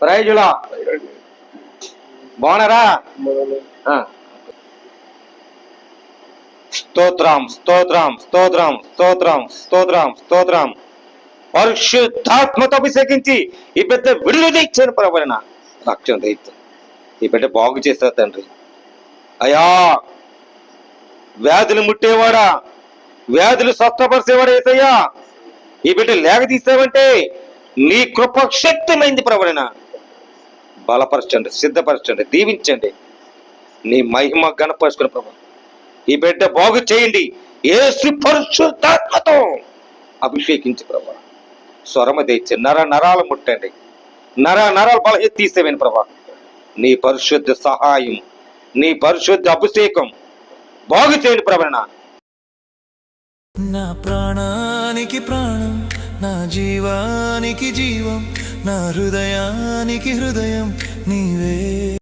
ప్రైజులా బాగున్నారా? స్తోత్రం స్తోత్రం స్తోత్రం స్తోత్రం స్తోత్రం స్తోత్రం. పరిశుద్ధాత్మతో అభిషేకించి ఈ బిడ్డ విడుదల ఇచ్చాను ప్రభాన రక్షణ దయచు. ఈ బిడ్డ బాగు చేస్తారు తండ్రి. అయా వ్యాధులు ముట్టేవాడా, వ్యాధులు స్వస్థపరిచేవాడు ఏసయ్యా, ఈ బిడ్డ లేక తీసావంటే నీ కృప శక్తిమైంది ప్రభాన. బలపరచండి, సిద్ధపరచండి, దీవించండి, నీ మహిమ గణపరుచుకుని ప్రభు ఈ బిడ్డ బాగు చేయండి. యేసు పరిశుద్ధాత్మతో అభిషేకించి ప్రభా స్వరమ తెచ్చి నరాలు ముట్టండి, నరాలు బలహీన తీసేవేను ప్రభా. నీ పరిశుద్ధ సహాయం, నీ పరిశుద్ధ అభిషేకం బాగు చేయండి ప్రభా. నా ప్రాణానికి ప్రాణం, నా జీవానికి జీవం, నా హృదయానికి హృదయం నీవే.